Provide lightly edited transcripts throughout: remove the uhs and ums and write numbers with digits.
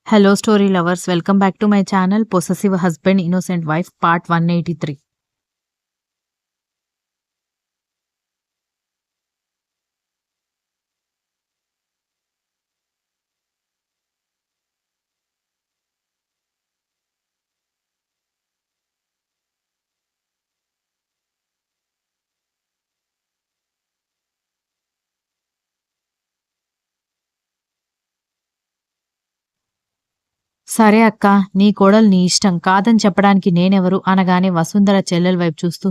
Hello, story lovers. Welcome back to my channel, Possessive Husband, Innocent Wife, Part 183. సరే అక్క, నీ కోడలు నీ ఇష్టం కాదని చెప్పడానికి నేనెవరు అనగానే వసుంధర చెల్లెల వైపు చూస్తూ,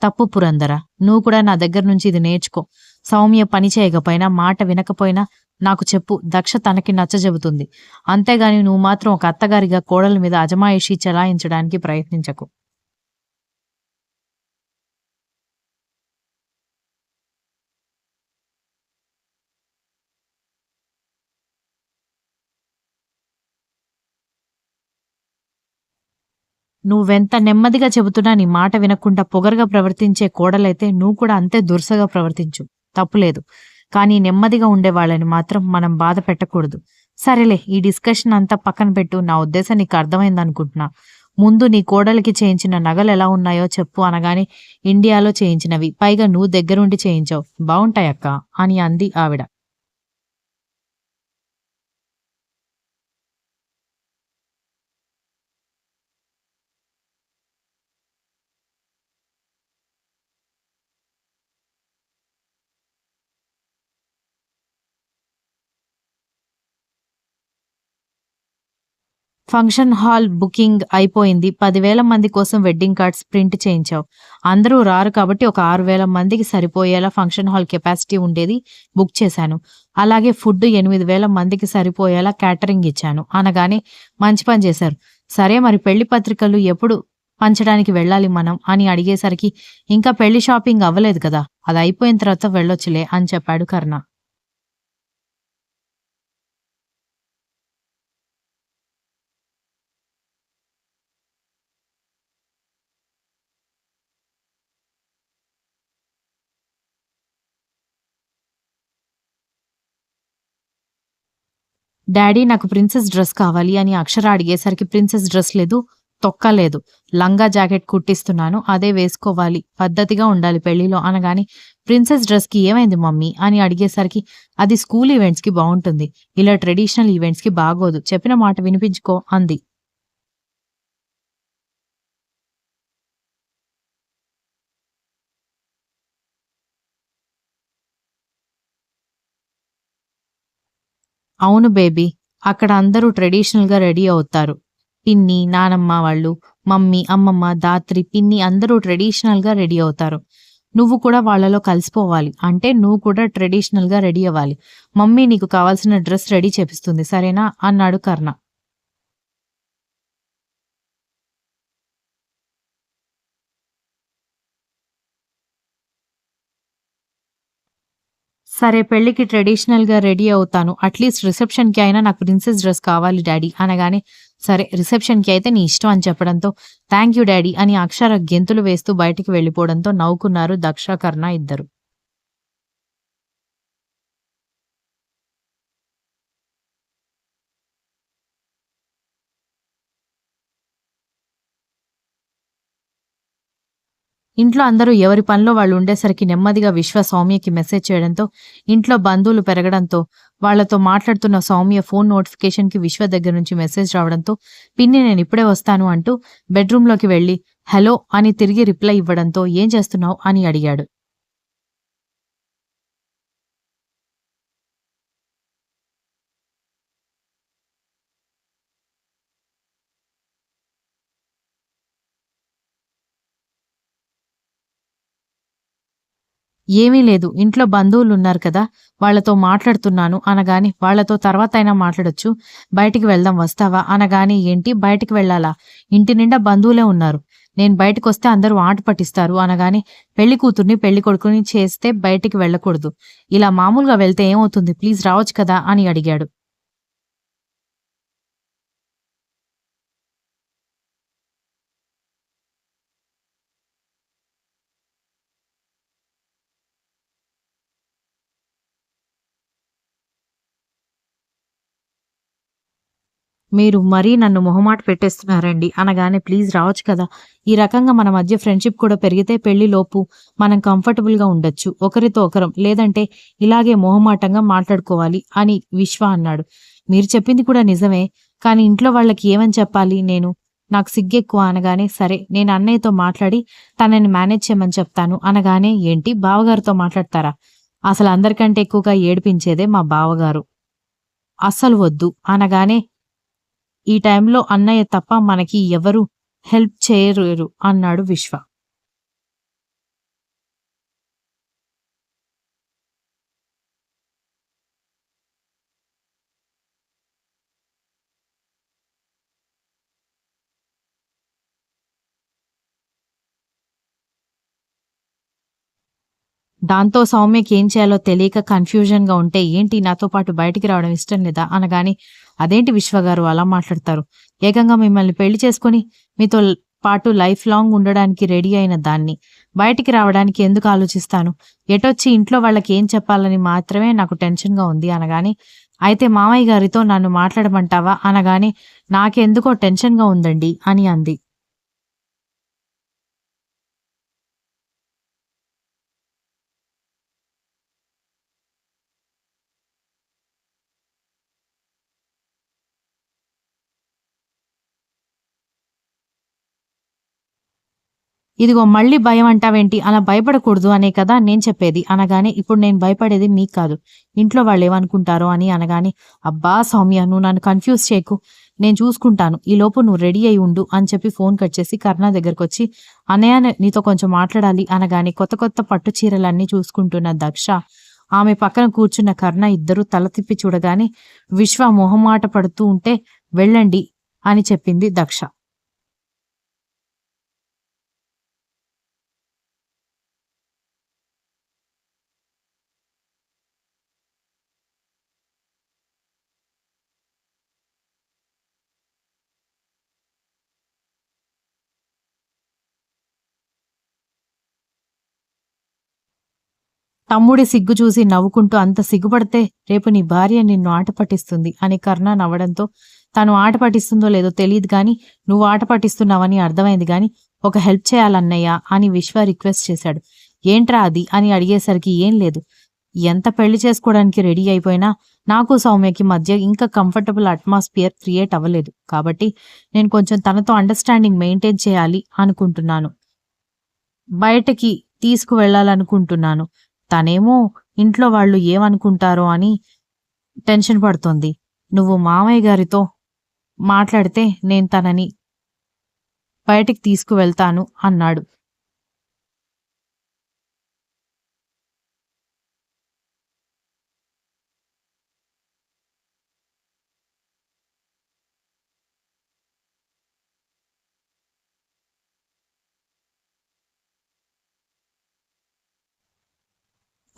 తప్పు పురందర, నువ్వు కూడా నా దగ్గర నుంచి ఇది నేర్చుకో. సౌమ్య పని చేయకపోయినా, మాట వినకపోయినా నాకు చెప్పు, దక్ష తనకి నచ్చజెబుతుంది. అంతేగాని నువ్వు మాత్రం ఒక అత్తగారిగా కోడల మీద అజమాయిషీ చెలాయించడానికి ప్రయత్నించకు. నువ్వెంత నెమ్మదిగా చెబుతున్నా నీ మాట వినకుండా పొగరుగా ప్రవర్తించే కోడలైతే నువ్వు కూడా అంతే దురుసగా ప్రవర్తించు. తప్పులేదు. కానీ నెమ్మదిగా ఉండేవాళ్ళని మాత్రం మనం బాధ పెట్టకూడదు. సరేలే, ఈ డిస్కషన్ అంతా పక్కన పెట్టు. నా ఉద్దేశం నీకు అర్థమైందనుకుంటున్నా. ముందు నీ కోడలికి చేయించిన నగలు ఎలా ఉన్నాయో చెప్పు అనగానే, ఇండియాలో చేయించినవి, పైగా నువ్వు దగ్గరుండి చేయించావు, బావుంటాయక్కా అని అంది ఆవిడ. ఫంక్షన్ హాల్ బుకింగ్ అయిపోయింది. 10,000 మంది కోసం వెడ్డింగ్ కార్డ్స్ ప్రింట్ చేయించావు. అందరూ రారు కాబట్టి ఒక 6,000 మందికి సరిపోయేలా ఫంక్షన్ హాల్ కెపాసిటీ ఉండేది బుక్ చేశాను. అలాగే ఫుడ్ 8,000 మందికి సరిపోయేలా క్యాటరింగ్ ఇచ్చాను అనగానే, మంచి పని చేశారు. సరే, మరి పెళ్లి పత్రికలు ఎప్పుడు పంచడానికి వెళ్ళాలి మనం అని అడిగేసరికి, ఇంకా పెళ్లి షాపింగ్ అవ్వలేదు కదా, అది అయిపోయిన తర్వాత వెళ్ళొచ్చులే అని చెప్పాడు కర్ణ. డాడీ, నాకు ప్రిన్సెస్ డ్రెస్ కావాలి అని అక్షర అడిగేసరికి, ప్రిన్సెస్ డ్రెస్ లేదు, తొక్క లేదు, లంగా జాకెట్ కుట్టిస్తున్నాను, అదే వేసుకోవాలి, పద్ధతిగా ఉండాలి పెళ్లిలో అనగాని, ప్రిన్సెస్ డ్రెస్కి ఏమైంది మమ్మీ అని అడిగేసరికి, అది స్కూల్ ఈవెంట్స్కి బాగుంటుంది, ఇలా ట్రెడిషనల్ ఈవెంట్స్కి బాగోదు, చెప్పిన మాట వినిపించుకో అంది. అవును బేబీ, అక్కడ అందరూ ట్రెడిషనల్‌గా రెడీ అవుతారు. పిన్ని, నానమ్మ వాళ్ళు, మమ్మీ, అమ్మమ్మ, ధాత్రి, పిన్ని అందరూ ట్రెడిషనల్‌గా రెడీ అవుతారు. నువ్వు కూడా వాళ్ళలో కలిసిపోవాలి. అంటే నువ్వు కూడా ట్రెడిషనల్‌గా రెడీ అవ్వాలి. మమ్మీ నీకు కావాల్సిన డ్రెస్ రెడీ చేపిస్తుంది సరేనా? అన్నాడు కర్ణ. సరే, పెళ్ళికి ట్రెడిషనల్‌గా రెడీ అవుతాను. అట్‌లీస్ట్ రిసెప్షన్‌కి అయినా నాకు ప్రిన్సెస్ డ్రెస్ కావాలి డాడీ అనగానే, సరే రిసెప్షన్‌కి అయితే నీ ఇష్టం అని చెప్పడంతో, థాంక్ యూ డాడీ అని అక్షర గెంతులు వేస్తూ బయటికి వెళ్ళిపోవడంతో నవ్వుకున్నారు దక్ష, కర్ణ ఇద్దరు. ఇంట్లో అందరూ ఎవరి పనిలో వాళ్ళు ఉండేసరికి నెమ్మదిగా విశ్వ సౌమ్యకి మెసేజ్ చేయడంతో, ఇంట్లో బంధువులు పెరగడంతో, వాళ్లతో మాట్లాడుతున్న సౌమ్య ఫోన్ నోటిఫికేషన్‌కి విశ్వ దగ్గర నుంచి మెసేజ్ రావడంతో, పిన్ని నేనిప్పుడే వస్తాను అంటూ బెడ్‌రూమ్‌లోకి వెళ్లి, హలో అని తిరిగి రిప్లై ఇవ్వడంతో, ఏం చేస్తున్నావ్ అని అడిగాడు. ఏమీ లేదు, ఇంట్లో బంధువులున్నారు కదా, వాళ్లతో మాట్లాడుతున్నాను అనగానే, వాళ్లతో తర్వాతైనా మాట్లాడొచ్చు, బయటికి వెళ్దాం వస్తావా అనగానే, ఏంటి బయటికి వెళ్ళాలా? ఇంటి నిండా బంధువులే ఉన్నారు. నేను బయటికొస్తే అందరూ ఆట పట్టిస్తారు అనగానే, పెళ్లి కూతుర్ని పెళ్లి కొడుకుని చేస్తే బయటికి వెళ్ళకూడదు. ఇలా మామూలుగా వెళ్తే ఏమవుతుంది, ప్లీజ్ రావచ్చు కదా అని అడిగాడు. మీరు మరీ నన్ను మొహమాట పెట్టేస్తున్నారండి అనగానే ప్లీజ్ రావచ్చు కదా. ఈ రకంగా మన మధ్య ఫ్రెండ్‌షిప్ కూడా పెరిగితే పెళ్లిలోపు మనం కంఫర్టబుల్‌గా ఉండొచ్చు. ఒకరితో ఒకరం. లేదంటే ఇలాగే మొహమాటంగా మాట్లాడుకోవాలి అని విశ్వ అన్నాడు. మీరు చెప్పింది కూడా నిజమే. కానీ ఇంట్లో వాళ్ళకి ఏమని చెప్పాలి నేను? నాకు సిగ్గెక్కువ అనగానే సరే నేను అన్నయ్యతో మాట్లాడి తనని మేనేజ్ చేయమని చెప్తాను అనగానే ఏంటి బావగారితో మాట్లాడతారా? అసలు అందరికంటే ఎక్కువగా ఏడిపించేదే మా బావగారు. అస్సలు వద్దు అనగానే ఈ టైంలో అన్నయ్య తప్ప మనకి ఎవరు హెల్ప్ చేయలేరు అన్నాడు విశ్వ. దాంతో సౌమ్యకి ఏం చేయాలో తెలియక కన్‌ఫ్యూజన్‌గా ఉంటే ఏంటి నాతో పాటు బయటికి రావడం ఇష్టం లేదా? అనగానే అదేంటి విశ్వగారు అలా మాట్లాడతారు? ఏకంగా మిమ్మల్ని పెళ్లి చేసుకొని మీతో పాటు లైఫ్ లాంగ్ ఉండడానికి రెడీ అయిన దాన్ని. బయటికి రావడానికి ఎందుకు ఆలోచిస్తాను? ఎటొచ్చి ఇంట్లో వాళ్ళకి ఏం చెప్పాలని మాత్రమే నాకు టెన్షన్‌గా ఉంది అనగానే అయితే మామయ్య గారితో నన్ను మాట్లాడమంటావా? అనగానే నాకెందుకో టెన్షన్‌గా ఉందండి అని అంది. ఇదిగో మళ్ళీ భయం అంటావేంటి? అలా భయపడకూడదు అనే కదా నేను చెప్పేది. అనగానే ఇప్పుడు నేను భయపడేది మీకు కాదు. ఇంట్లో వాళ్ళేమనుకుంటారో అని అనగానే అబ్బా! సౌమ్య నువ్వు నన్ను కన్‌ఫ్యూజ్ చేయకు. నేను చూసుకుంటాను. ఈలోపు నువ్వు రెడీ అయ్యి ఉండు అని చెప్పి ఫోన్ కట్ చేసి కరుణ దగ్గరకొచ్చి అన్నయ్య నీతో కొంచెం మాట్లాడాలి అనగానే కొత్త కొత్త పట్టు చీరలన్నీ చూసుకుంటున్న దక్ష, ఆమె పక్కన కూర్చున్న కరుణ ఇద్దరూ తల తిప్పి చూడగానే విశ్వ మొహమాట పడుతూ ఉంటే వెళ్ళండి అని చెప్పింది దక్ష. తమ్ముడి సిగ్గు చూసి నవ్వుకుంటూ అంత సిగ్గుపడితే రేపు నీ భార్య నిన్ను ఆట పట్టిస్తుంది అని కరుణ నవ్వడంతో తను ఆట పట్టిస్తుందో లేదో తెలియదు గాని నువ్వు ఆట పట్టిస్తున్నావని అర్థమైంది గాని ఒక హెల్ప్ చేయాలన్నయ్య అని విశ్వ రిక్వెస్ట్ చేశాడు. ఏంట్రా అది అని అడిగేసరికి ఏం లేదు. ఎంత పెళ్లి చేసుకోవడానికి రెడీ అయిపోయినా నాకు సౌమ్యకి మధ్య ఇంకా కంఫర్టబుల్ అట్మాస్ఫియర్ క్రియేట్ అవ్వలేదు. కాబట్టి నేను కొంచెం తనతో అండర్స్టాండింగ్ మెయింటైన్ చేయాలి అనుకుంటున్నాను. బయటకి తీసుకువెళ్ళాలనుకుంటున్నాను. తనేమో ఇంట్లో వాళ్ళు ఏమనుకుంటారో అని టెన్షన్ పడుతోంది. నువ్వు మామయ్య గారితో మాట్లాడితే నేను తనని బయటికి తీసుకువెళ్తాను అన్నాడు.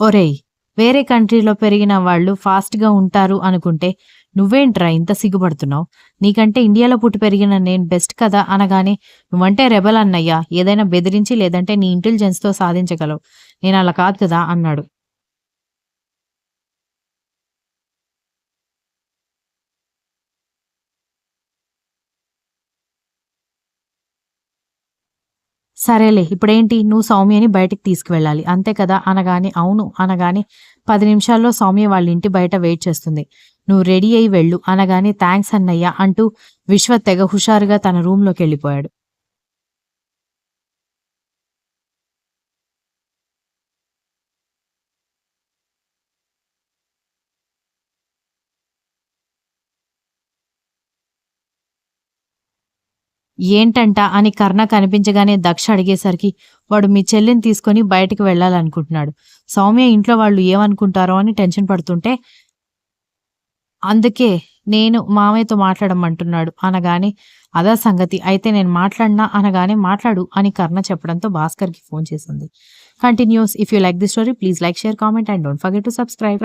ఒరేయ్! వేరే కంట్రీలో పెరిగిన వాళ్ళు ఫాస్ట్‌గా ఉంటారు అనుకుంటే నువ్వేంట్రా ఇంత సిగ్గుపడుతున్నావు? నీకంటే ఇండియాలో పుట్టి పెరిగిన నేను బెస్ట్ కదా అనగానే నువ్వంటే రెబెల్ అన్నయ్య. ఏదైనా బెదిరించి లేదంటే నీ ఇంటెలిజెన్స్‌తో సాధించగలవు. నేనలా కాదు కదా అన్నాడు. సరేలే ఇప్పుడేంటి నువ్వు సౌమ్యని బయటికి తీసుకువెళ్ళాలి. అంతే కదా అనగానే అవును అనగానే 10 నిమిషాల్లో సౌమ్య వాళ్ళ ఇంటి బయట వెయిట్ చేస్తుంది. నువ్వు రెడీ అయ్యి వెళ్ళు అనగానే థాంక్స్ అన్నయ్య అంటూ విశ్వ తెగ హుషారుగా తన రూమ్‌లోకెళ్ళిపోయాడు. ఏంటంట అని కర్ణ కనిపించగానే దక్ష అడిగేసరికి వాడు మీ చెల్లిని తీసుకొని బయటికి వెళ్ళాలనుకుంటున్నాడు. సౌమ్య ఇంట్లో వాళ్ళు ఏమనుకుంటారో అని టెన్షన్ పడుతుంటే అందుకే నేను మామయ్యతో మాట్లాడమంటున్నాడు అనగానే అదా సంగతి అయితే నేను మాట్లాడినా అనగానే మాట్లాడు అని కర్ణ చెప్పడంతో భాస్కర్‌కి ఫోన్ చేసింది. Continuous if you like the story please like, share, comment and don't forget to subscribe.